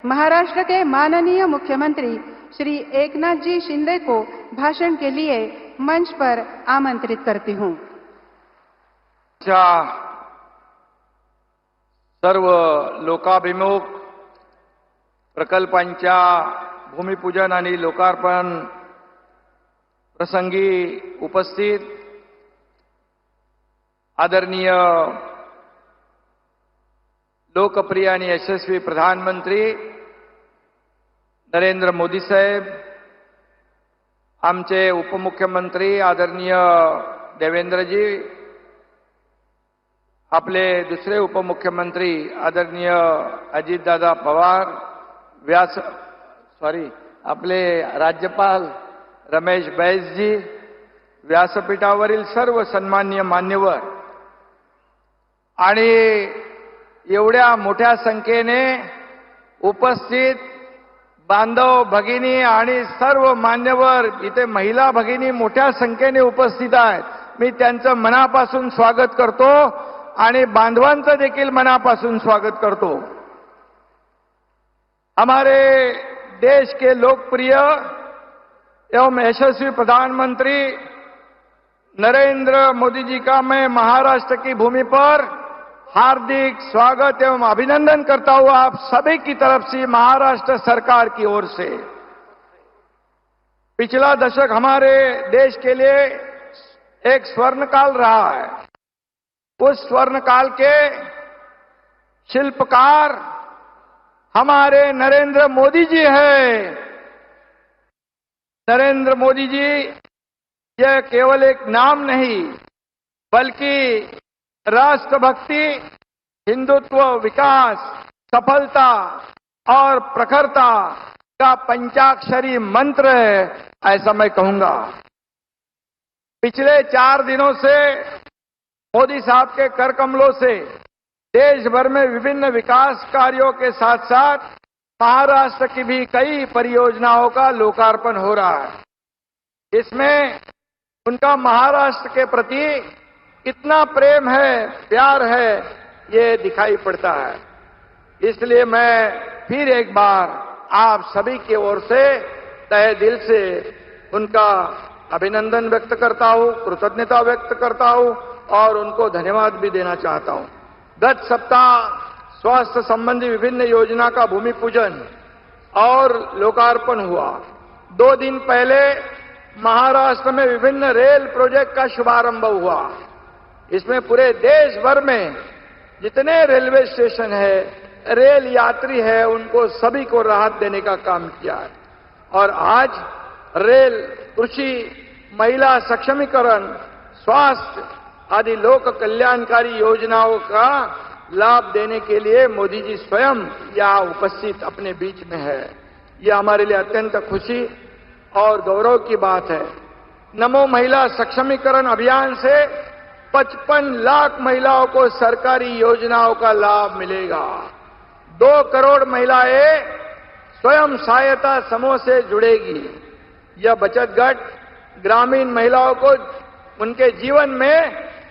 महाराष्ट्र के माननीय मुख्यमंत्री श्री एकनाथ जी शिंदे को भाषण के लिए मंच पर आमंत्रित करती हूं। सर्व लोकाभिमुख प्रकल्पांच्या भूमिपूजन आणि लोकार्पण प्रसंगी उपस्थित आदरणीय लोकप्रिय आणि यशस्वी प्रधानमंत्री नरेंद्र मोदी साहेब, आमचे उपमुख्यमंत्री आदरणीय देवेंद्रजी, आपले दुसरे उपमुख्यमंत्री आदरणीय अजितदादा पवार, आपले राज्यपाल रमेश बैसजी, व्यासपीठावरील सर्व सन्माननीय मान्यवर आणि एवढ्या मोठ्या संख्येने उपस्थित बांधव भगिनी आणि सर्व मान्यवर, इथे महिला भगिनी मोठ्या संख्येने उपस्थित आहेत, मी त्यांचं मनापासून स्वागत करतो आणि बांधवांचं देखील मनापासून स्वागत करतो। हमारे देश के लोकप्रिय एवं यशस्वी प्रधानमंत्री नरेंद्र मोदी जी का मैं महाराष्ट्र की भूमि पर हार्दिक स्वागत एवं अभिनंदन करता हुआ आप सभी की तरफ से महाराष्ट्र सरकार की ओर से। पिछला दशक हमारे देश के लिए एक स्वर्णकाल रहा है। उस स्वर्णकाल के शिल्पकार हमारे नरेंद्र मोदी जी हैं। नरेंद्र मोदी जी यह केवल एक नाम नहीं, बल्कि राष्ट्रभक्ति, हिंदुत्व, विकास, सफलता और प्रखरता का पंचाक्षरी मंत्र है, ऐसा मैं कहूंगा। पिछले 4 दिनों से मोदी साहब के कर कमलों से देश भर में विभिन्न विकास कार्यों के साथ साथ महाराष्ट्र की भी कई परियोजनाओं का लोकार्पण हो रहा है। इसमें उनका महाराष्ट्र के प्रति कितना प्रेम है, प्यार है, ये दिखाई पड़ता है। इसलिए मैं फिर एक बार आप सभी की ओर से तहे दिल से उनका अभिनंदन व्यक्त करता हूं, कृतज्ञता व्यक्त करता हूं और उनको धन्यवाद भी देना चाहता हूं। गत सप्ताह स्वास्थ्य संबंधी विभिन्न योजना का भूमि पूजन और लोकार्पण हुआ। 2 दिन पहले महाराष्ट्र में विभिन्न रेल प्रोजेक्ट का शुभारंभ हुआ। इसमें पूरे देश भर में जितने रेलवे स्टेशन है, रेल यात्री है, उनको सभी को राहत देने का काम किया है। और आज रेल, कृषि, महिला सक्षमीकरण, स्वास्थ्य आदि लोक कल्याणकारी योजनाओं का लाभ देने के लिए मोदी जी स्वयं यहाँ उपस्थित अपने बीच में है। यह हमारे लिए अत्यंत खुशी और गौरव की बात है। नमो महिला सक्षमीकरण अभियान से 55 लाख महिलाओं को सरकारी योजनाओं का लाभ मिलेगा। 2 करोड़ महिलाएं स्वयं सहायता समूह से जुड़ेगी। यह बचत गट ग्रामीण महिलाओं को उनके जीवन में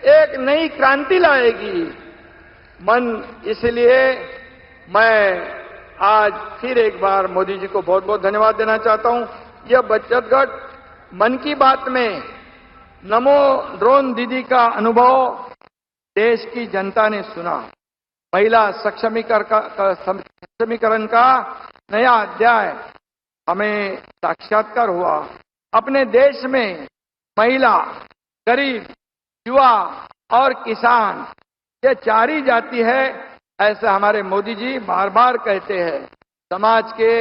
एक नई क्रांति लाएगी। इसलिए मैं आज फिर एक बार मोदी जी को बहुत बहुत धन्यवाद देना चाहता हूं। यह बचत गट मन की बात में नमो ड्रोन दीदी का अनुभव देश की जनता ने सुना। महिला सक्षमीकरण का नया अध्याय हमें साक्षात्कार हुआ। अपने देश में महिला, गरीब, युवा और किसान, ये 4 ही जाति है, ऐसा हमारे मोदी जी बार बार कहते हैं। समाज के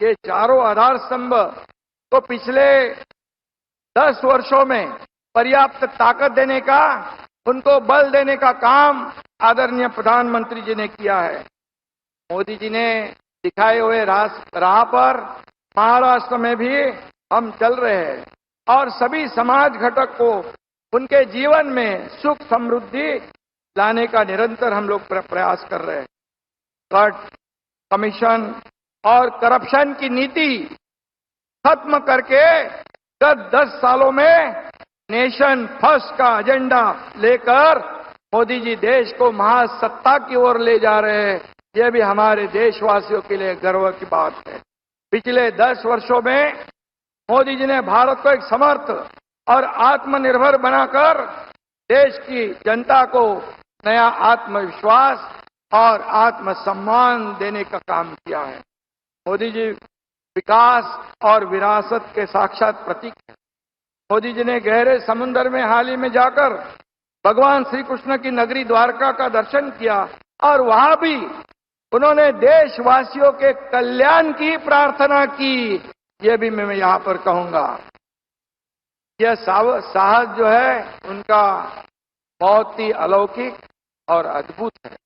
ये चारों आधार स्तंभ को पिछले 10 वर्षों में पर्याप्त ताकत देने का, उनको बल देने का काम आदरणीय प्रधानमंत्री जी ने किया है। मोदी जी ने दिखाए हुए राह पर महाराष्ट्र में भी हम चल रहे हैं और सभी समाज घटक को उनके जीवन में सुख समृद्धि लाने का निरंतर हम लोग प्रयास कर रहे हैं। कट, कमीशन और करप्शन की नीति खत्म करके गत 10 सालों में नेशन फर्स्ट का एजेंडा लेकर मोदी जी देश को महासत्ता की ओर ले जा रहे हैं। ये भी हमारे देशवासियों के लिए गर्व की बात है। पिछले 10 वर्षों में मोदी जी ने भारत को एक समर्थ और आत्मनिर्भर बनाकर देश की जनता को नया आत्मविश्वास और आत्मसम्मान देने का काम किया है। मोदी जी विकास और विरासत के साक्षात प्रतीक हैं। मोदी जी ने गहरे समुद्र में हाल ही में जाकर भगवान श्री कृष्ण की नगरी द्वारका का दर्शन किया और वहां भी उन्होंने देशवासियों के कल्याण की प्रार्थना की। यह भी मैं यहां पर कहूंगा। यह साहस जो है उनका बहुत ही अलौकिक और अद्भुत है।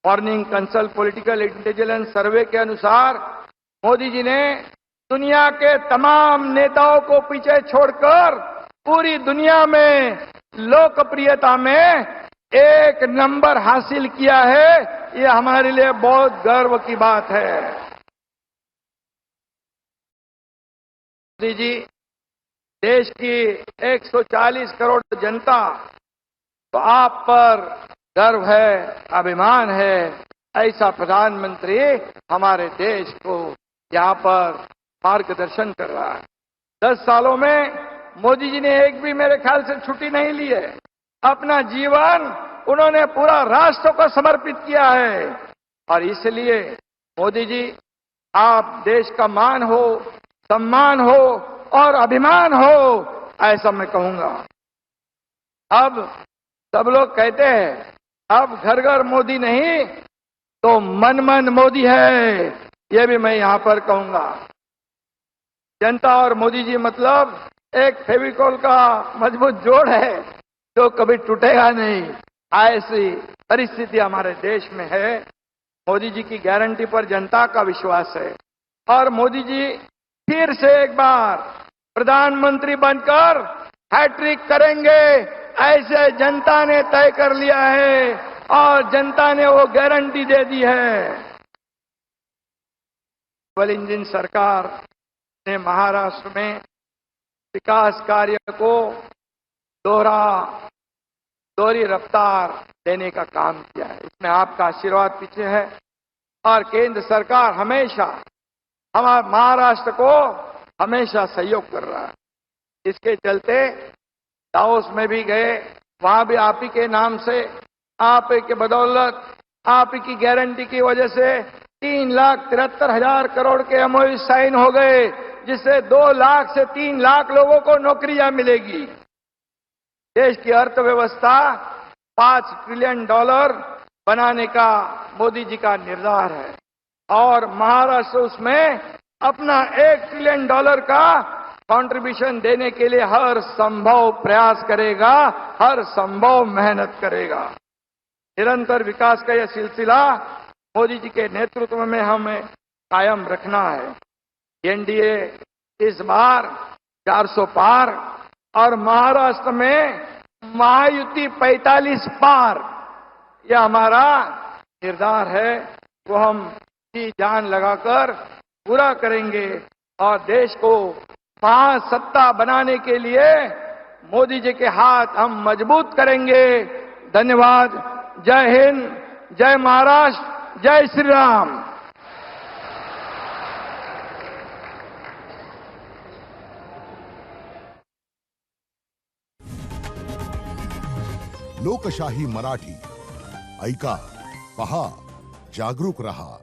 मॉर्निंग कंसल्ट पॉलिटिकल इंटेलिजेंस सर्वे के अनुसार मोदी जी ने दुनिया के तमाम नेताओं को पीछे छोड़कर पूरी दुनिया में लोकप्रियता में 1 नंबर हासिल किया है। ये हमारे लिए बहुत गर्व की बात है। मोदी जी देश की 140 करोड़ जनता तो आप पर गर्व है, अभिमान है। ऐसा प्रधानमंत्री हमारे देश को यहाँ पर मार्गदर्शन कर रहा है। 10 सालों में मोदी जी ने एक भी मेरे ख्याल से छुट्टी नहीं ली है। अपना जीवन उन्होंने पूरा राष्ट्र को समर्पित किया है और इसलिए मोदी जी आप देश का मान हो, सम्मान हो और अभिमान हो, ऐसा मैं कहूंगा। अब सब लोग कहते हैं अब घर घर मोदी नहीं तो मन मन मोदी है। ये भी मैं यहां पर कहूंगा। जनता और मोदी जी मतलब एक फेविकोल का मजबूत जोड़ है जो कभी टूटेगा नहीं। ऐसी परिस्थिति हमारे देश में है। मोदी जी की गारंटी पर जनता का विश्वास है और मोदी जी फिर से एक बार प्रधानमंत्री बनकर हैट्रिक करेंगे, ऐसे जनता ने तय कर लिया है और जनता ने वो गारंटी दे दी है। डबल इंजन सरकार ने महाराष्ट्र में विकास कार्य को दोहरी रफ्तार देने का काम किया है। इसमें आपका आशीर्वाद पीछे है और केंद्र सरकार हमेशा हमारे महाराष्ट्र को हमेशा सहयोग कर रहा है। इसके चलते दावोस में भी गए, वहां भी आप ही के नाम से, आप ही के बदौलत, आप ही की गारंटी की वजह से 3,73,000 करोड़ के एमओयू साइन हो गए, जिससे 2 लाख से 3 लाख लोगों को नौकरियां मिलेगी। देश की अर्थव्यवस्था $5 ट्रिलियन बनाने का मोदी जी का निर्धार है और महाराष्ट्र उसमें अपना $1 ट्रिलियन का कंट्रीब्यूशन देने के लिए हर संभव प्रयास करेगा, हर संभव मेहनत करेगा। निरंतर विकास का यह सिलसिला मोदी जी के नेतृत्व में हमें कायम रखना है। एनडीए इस बार 400 पार और महाराष्ट्र में महायुति 45 पार, यह हमारा निर्धार है। वो हम की जान लगाकर पूरा करेंगे और देश को महासत्ता बनाने के लिए मोदी जी के हाथ हम मजबूत करेंगे। धन्यवाद। जय हिंद, जय महाराष्ट्र, जय श्री राम। लोकशाही मराठी ऐका, पहा, जागरूक रहा।